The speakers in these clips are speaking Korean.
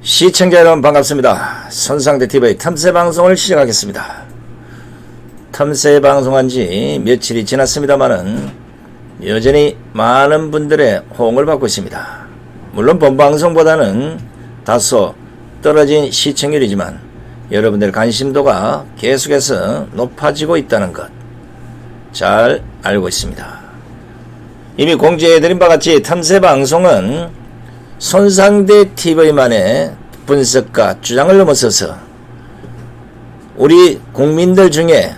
시청자 여러분 반갑습니다. 손상대TV의 탐색방송을 시작하겠습니다. 탐색방송한 지 며칠이 지났습니다마는 여전히 많은 분들의 호응을 받고 있습니다. 물론 본방송보다는 다소 떨어진 시청률이지만 여러분들의 관심도가 계속해서 높아지고 있다는 것 잘 알고 있습니다. 이미 공지해드린 바같이 탐색방송은 손상대TV만의 분석과 주장을 넘어서서 우리 국민들 중에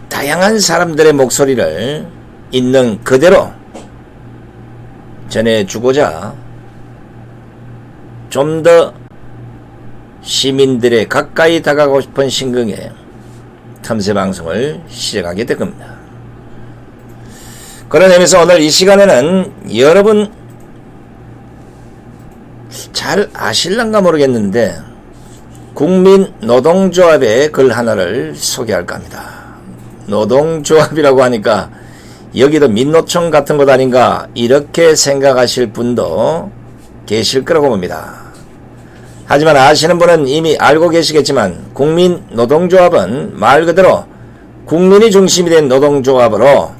다양한 사람들의 목소리를 있는 그대로 전해주고자 좀 더 시민들의 가까이 다가가고 싶은 심경에 탐색방송을 시작하게 될 겁니다. 그런 의미에서 오늘 이 시간에는 여러분 잘 아실란가 모르겠는데 국민노동조합의 글 하나를 소개할까 합니다. 노동조합이라고 하니까 여기도 민노총 같은 것 아닌가 이렇게 생각하실 분도 계실 거라고 봅니다. 하지만 아시는 분은 이미 알고 계시겠지만 국민노동조합은 말 그대로 국민이 중심이 된 노동조합으로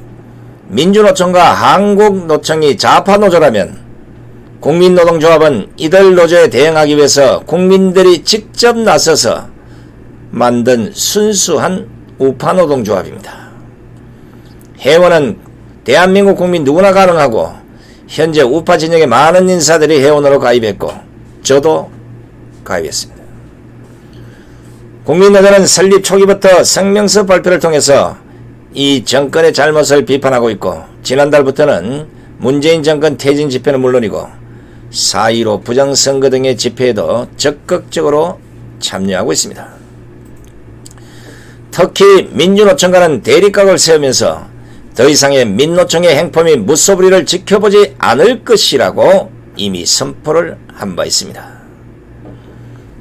민주노총과 한국노총이 좌파노조라면 국민노동조합은 이들 노조에 대응하기 위해서 국민들이 직접 나서서 만든 순수한 우파노동조합입니다. 회원은 대한민국 국민 누구나 가능하고 현재 우파 진영의 많은 인사들이 회원으로 가입했고 저도 가입했습니다. 국민노조는 설립 초기부터 성명서 발표를 통해서 이 정권의 잘못을 비판하고 있고 지난달부터는 문재인 정권 퇴진 집회는 물론이고 4.15 부정선거 등의 집회에도 적극적으로 참여하고 있습니다. 특히 민주노총과는 대립각을 세우면서 더 이상의 민노총의 행포 및 무소불위를 지켜보지 않을 것이라고 이미 선포를 한 바 있습니다.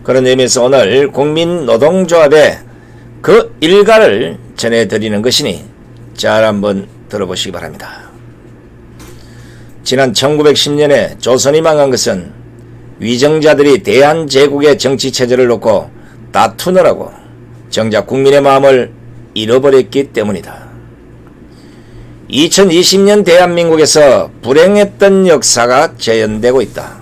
그런 의미에서 오늘 국민노동조합의 그 일가를 전해드리는 것이니 잘 한번 들어보시기 바랍니다. 지난 1910년에 조선이 망한 것은 위정자들이 대한제국의 정치체제를 놓고 다투느라고 정작 국민의 마음을 잃어버렸기 때문이다. 2020년 대한민국에서 불행했던 역사가 재현되고 있다.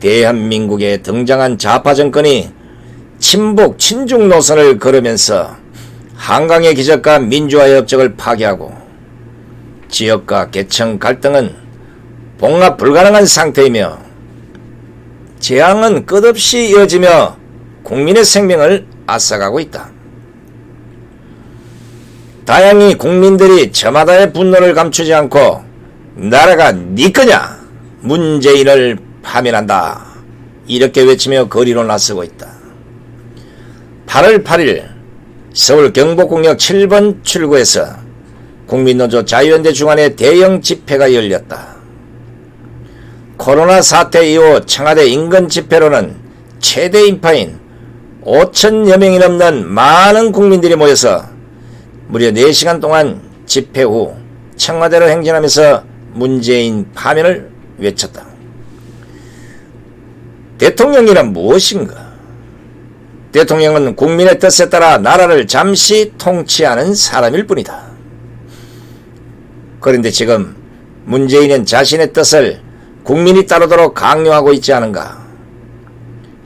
대한민국에 등장한 좌파 정권이 친북 친중 노선을 걸으면서 한강의 기적과 민주화의 업적을 파괴하고 지역과 계층 갈등은 봉합 불가능한 상태이며 재앙은 끝없이 이어지며 국민의 생명을 앗아가고 있다. 다행히 국민들이 저마다의 분노를 감추지 않고 나라가 네 거냐 문재인을 파면한다 이렇게 외치며 거리로 나서고 있다. 8월 8일 서울 경복궁역 7번 출구에서 국민노조 자유연대 주관의 대형 집회가 열렸다. 코로나 사태 이후 청와대 인근 집회로는 최대 인파인 5천여 명이 넘는 많은 국민들이 모여서 무려 4시간 동안 집회 후 청와대로 행진하면서 문재인 파면을 외쳤다. 대통령이란 무엇인가? 대통령은 국민의 뜻에 따라 나라를 잠시 통치하는 사람일 뿐이다. 그런데 지금 문재인은 자신의 뜻을 국민이 따르도록 강요하고 있지 않은가?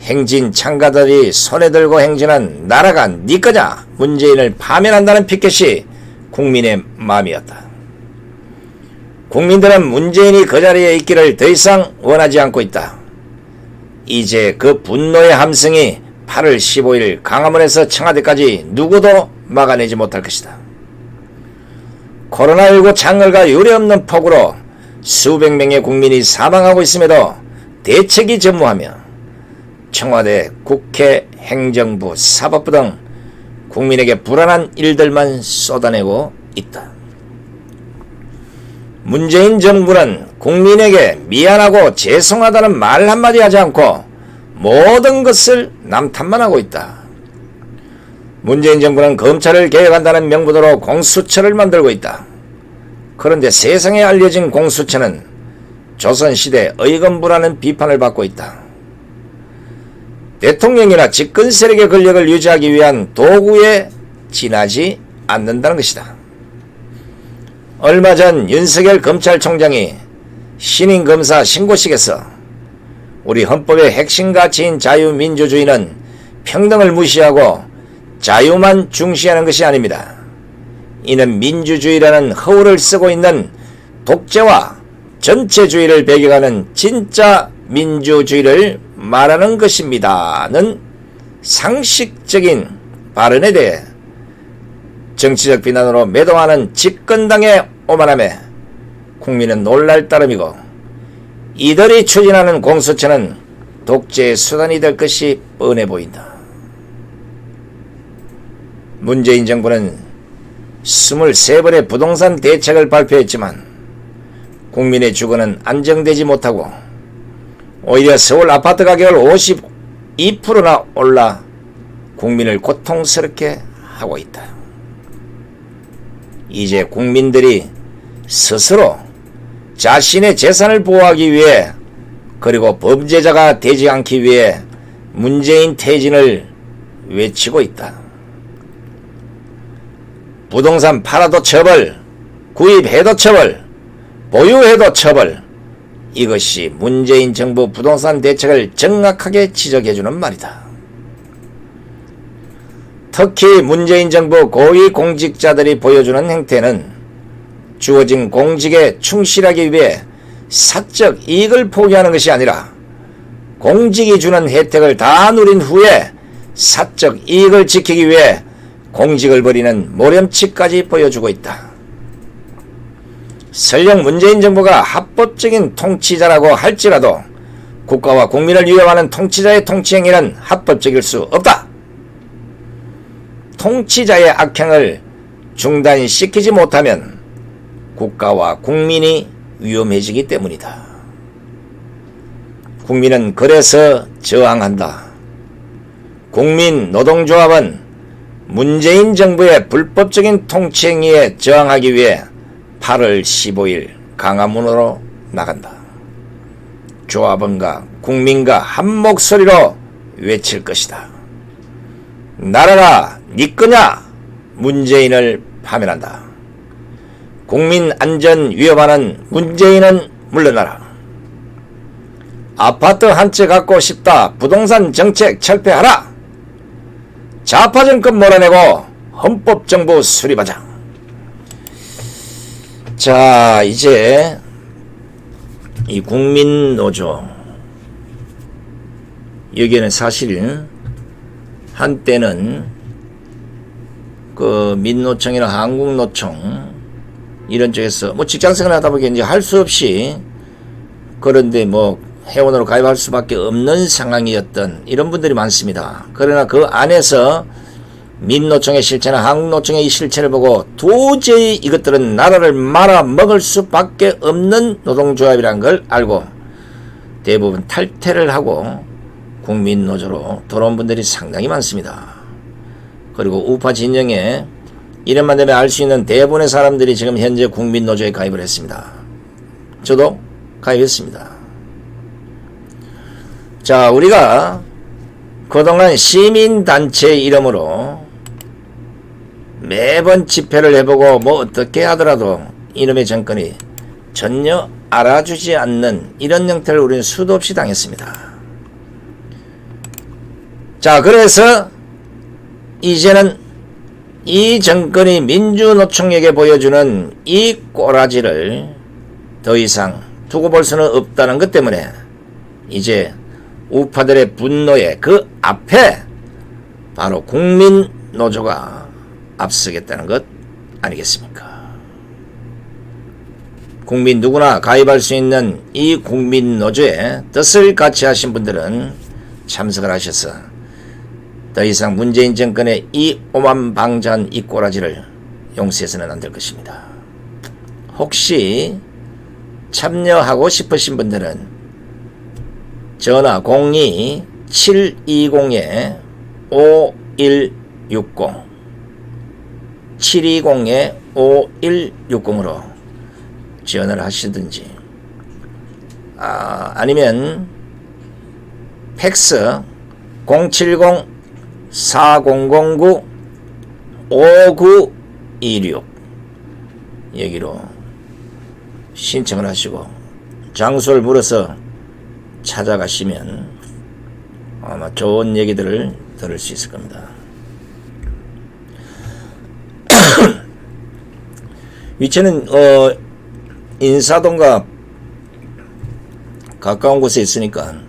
행진 참가들이 손에 들고 행진한 나라가 네 거냐? 문재인을 파면한다는 피켓이 국민의 마음이었다. 국민들은 문재인이 그 자리에 있기를 더 이상 원하지 않고 있다. 이제 그 분노의 함성이 8월 15일 강화문에서 청와대까지 누구도 막아내지 못할 것이다. 코로나19 장을과 유례없는 폭우로 수백 명의 국민이 사망하고 있음에도 대책이 전무하며 청와대, 국회, 행정부, 사법부 등 국민에게 불안한 일들만 쏟아내고 있다. 문재인 정부는 국민에게 미안하고 죄송하다는 말 한마디 하지 않고 모든 것을 남 탓만 하고 있다. 문재인 정부는 검찰을 개혁한다는 명분으로 공수처를 만들고 있다. 그런데 세상에 알려진 공수처는 조선시대 의검부라는 비판을 받고 있다. 대통령이나 집권 세력의 권력을 유지하기 위한 도구에 지나지 않는다는 것이다. 얼마 전 윤석열 검찰총장이 신임 검사 신고식에서 우리 헌법의 핵심 가치인 자유민주주의는 평등을 무시하고 자유만 중시하는 것이 아닙니다. 이는 민주주의라는 허울을 쓰고 있는 독재와 전체주의를 배격하는 진짜 민주주의를 말하는 것입니다는 상식적인 발언에 대해 정치적 비난으로 매도하는 집권당의 오만함에 국민은 놀랄 따름이고, 이들이 추진하는 공수처는 독재의 수단이 될 것이 뻔해 보인다. 문재인 정부는 23번의 부동산 대책을 발표했지만 국민의 주거는 안정되지 못하고 오히려 서울 아파트 가격을 52%나 올라 국민을 고통스럽게 하고 있다. 이제 국민들이 스스로 자신의 재산을 보호하기 위해, 그리고 범죄자가 되지 않기 위해 문재인 퇴진을 외치고 있다. 부동산 팔아도 처벌, 구입해도 처벌, 보유해도 처벌, 이것이 문재인 정부 부동산 대책을 정확하게 지적해주는 말이다. 특히 문재인 정부 고위공직자들이 보여주는 행태는 주어진 공직에 충실하기 위해 사적 이익을 포기하는 것이 아니라 공직이 주는 혜택을 다 누린 후에 사적 이익을 지키기 위해 공직을 버리는 모렴치까지 보여주고 있다. 설령 문재인 정부가 합법적인 통치자라고 할지라도 국가와 국민을 위협하는 통치자의 통치행위는 합법적일 수 없다. 통치자의 악행을 중단시키지 못하면 국가와 국민이 위험해지기 때문이다. 국민은 그래서 저항한다. 국민노동조합은 문재인 정부의 불법적인 통치행위에 저항하기 위해 8월 15일 강화문으로 나간다. 조합원과 국민과 한 목소리로 외칠 것이다. 나라가 네 거냐? 문재인을 파면한다. 국민 안전 위협하는 문재인은 물러나라. 아파트 한 채 갖고 싶다. 부동산 정책 철폐하라. 좌파 정권 몰아내고 헌법정부 수립하자. 자, 이제 이 국민노조, 여기에는 사실 한때는 그 민노총이나 한국노총 이런 쪽에서 뭐 직장생활 하다 보니까 이제 할 수 없이, 그런데 뭐 회원으로 가입할 수밖에 없는 상황이었던 이런 분들이 많습니다. 그러나 그 안에서 민노총의 실체나 한국노총의 이 실체를 보고 도저히 이것들은 나라를 말아먹을 수밖에 없는 노동조합이라는 걸 알고 대부분 탈퇴를 하고 국민노조로 돌아온 분들이 상당히 많습니다. 그리고 우파 진영에 이름만 되면 알 수 있는 대부분의 사람들이 지금 현재 국민노조에 가입을 했습니다. 저도 가입했습니다. 자, 우리가 그동안 시민단체 이름으로 매번 집회를 해보고 뭐 어떻게 하더라도 이놈의 정권이 전혀 알아주지 않는 이런 형태를 우리는 수도 없이 당했습니다. 자, 그래서 이제는 이 정권이 민주노총에게 보여주는 이 꼬라지를 더 이상 두고 볼 수는 없다는 것 때문에 이제 우파들의 분노의 그 앞에 바로 국민노조가 앞서겠다는 것 아니겠습니까? 국민 누구나 가입할 수 있는 이 국민노조에 뜻을 같이 하신 분들은 참석을 하셔서 더 이상 문재인 정권의 이 오만방자한 이 꼬라지를 용서해서는 안 될 것입니다. 혹시 참여하고 싶으신 분들은 전화 02-720-5160 720-5160으로 지원을 하시든지 아니면 팩스 070-4009-5926 여기로 신청을 하시고 장소를 물어서 찾아가시면 아마 좋은 얘기들을 들을 수 있을 겁니다. 위치는 인사동과 가까운 곳에 있으니까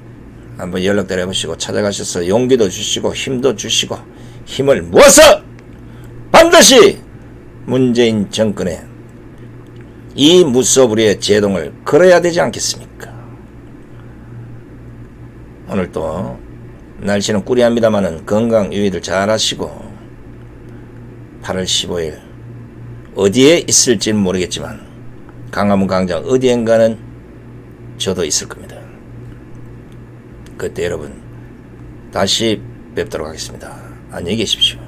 한번 연락들 해보시고 찾아가셔서 용기도 주시고 힘도 주시고 힘을 모아서 반드시 문재인 정권에 이 무소불위의 제동을 걸어야 되지 않겠습니까? 오늘도 날씨는 꾸리합니다마는 건강 유의들 잘 하시고 8월 15일 어디에 있을지는 모르겠지만 광화문 광장 어디엔가는 저도 있을 겁니다. 그때 여러분 다시 뵙도록 하겠습니다. 안녕히 계십시오.